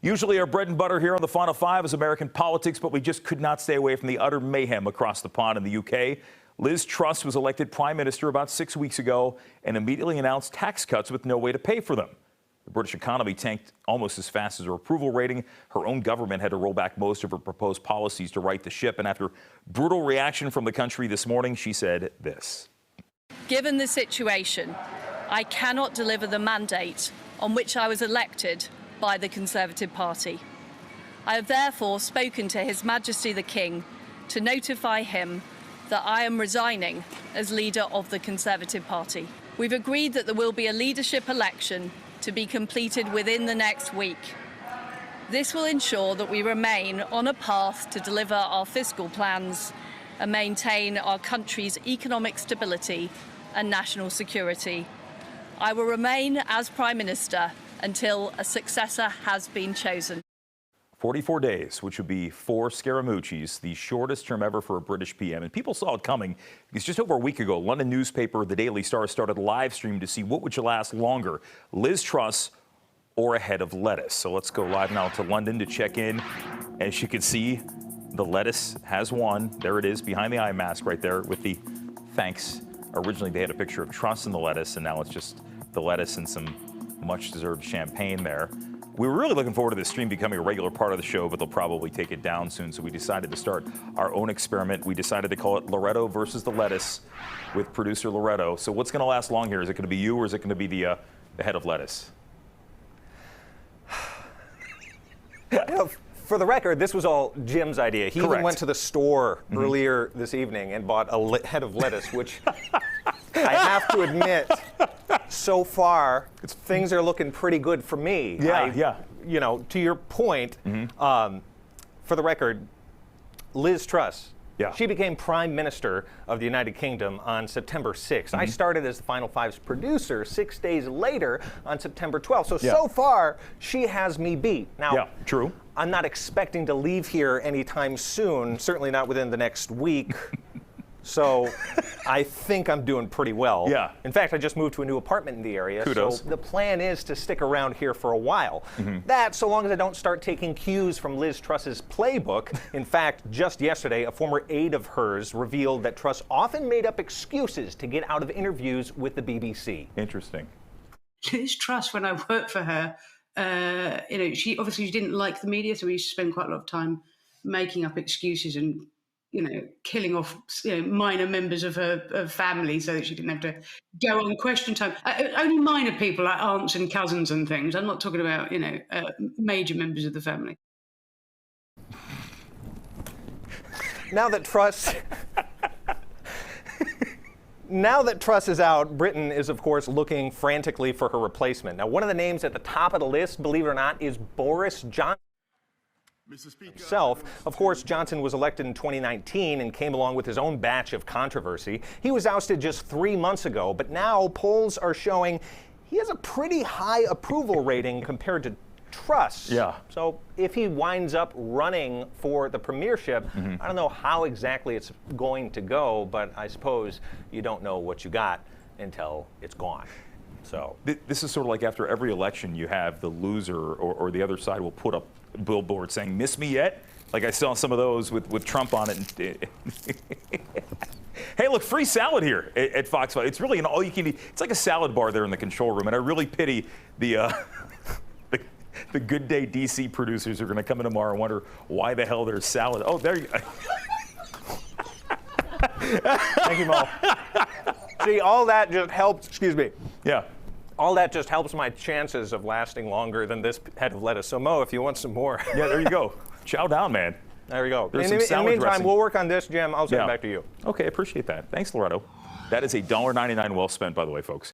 Usually our bread and butter here on the Final Five is American politics, but we just could not stay away from the utter mayhem across the pond in the UK. Liz Truss was elected prime minister about 6 weeks ago and immediately announced tax cuts with no way to pay for them. The British economy tanked almost as fast as her approval rating. Her own government had to roll back most of her proposed policies to right the ship. And after brutal reaction from the country this morning, she said this. Given the situation, I cannot deliver the mandate on which I was elected by the Conservative Party. I have therefore spoken to His Majesty the King to notify him that I am resigning as leader of the Conservative Party. We've agreed that there will be a leadership election to be completed within the next week. This will ensure that we remain on a path to deliver our fiscal plans and maintain our country's economic stability and national security. I will remain as Prime Minister until a successor has been chosen. 44 days, which would be 4 Scaramucci's, the shortest term ever for a British PM. And people saw it coming because just over a week ago, London newspaper The Daily Star started a live stream to see what would last longer, Liz Truss or a head of lettuce. So let's go live now to London to check in. As you can see, the lettuce has won. There it is behind the eye mask right there with the thanks. Originally, they had a picture of Truss in the lettuce, and now it's just the lettuce and some much-deserved champagne there. We were really looking forward to this stream becoming a regular part of the show, but they'll probably take it down soon. So we decided to start our own experiment. We decided to call it Loreto versus the lettuce with producer Loreto. So what's going to last long here? Is it going to be you or is it going to be the head of lettuce? For the record, this was all Jim's idea. He even went to the store earlier this evening and bought a head of lettuce, which I have to admit, so far, things are looking pretty good for me. Yeah. You know, to your point, for the record, Liz Truss, she became Prime Minister of the United Kingdom on September 6th. I started as the Final Five's producer 6 days later on September 12th. So far, she has me beat. Now, true. I'm not expecting to leave here anytime soon, certainly not within the next week. So I think I'm doing pretty well. Yeah. In fact, I just moved to a new apartment in the area. Kudos. So the plan is to stick around here for a while. That, so long as I don't start taking cues from Liz Truss's playbook. In fact, just yesterday, a former aide of hers revealed that Truss often made up excuses to get out of interviews with the BBC. Interesting. Liz Truss, when I worked for her, you know, she obviously didn't like the media, so we used to spend quite a lot of time making up excuses and, you know, killing off, you know, minor members of her family so that she didn't have to go on question time. Only minor people like aunts and cousins and things. I'm not talking about, you know, major members of the family. Now that Truss is out, Britain is, of course, looking frantically for her replacement. Now, one of the names at the top of the list, believe it or not, is Boris Johnson himself. Of course, Johnson was elected in 2019 and came along with his own batch of controversy. He was ousted just 3 months ago, but now polls are showing he has a pretty high approval rating compared to Truss. So if he winds up running for the premiership, I don't know how exactly it's going to go, but I suppose you don't know what you got until it's gone. So this is sort of like after every election, you have the loser or the other side will put up a billboard saying, "Miss me yet?" Like I saw some of those with Trump on it. Hey, look, free salad here at Fox. It's really an all-you-can-eat. It's like a salad bar there in the control room, and I really pity the Good Day DC producers who are going to come in tomorrow and wonder why the hell there's salad. Oh, there you go. Thank you, Mo. See, all that just helps, excuse me. All that just helps my chances of lasting longer than this head of lettuce. So, Mo, if you want some more. There you go. Chow down, man. There we go. There's in some the meantime, dressing. we'll work on this, Jim. I'll send it back to you. Okay, appreciate that. Thanks, Loreto. That is $1.99 well spent, by the way, folks.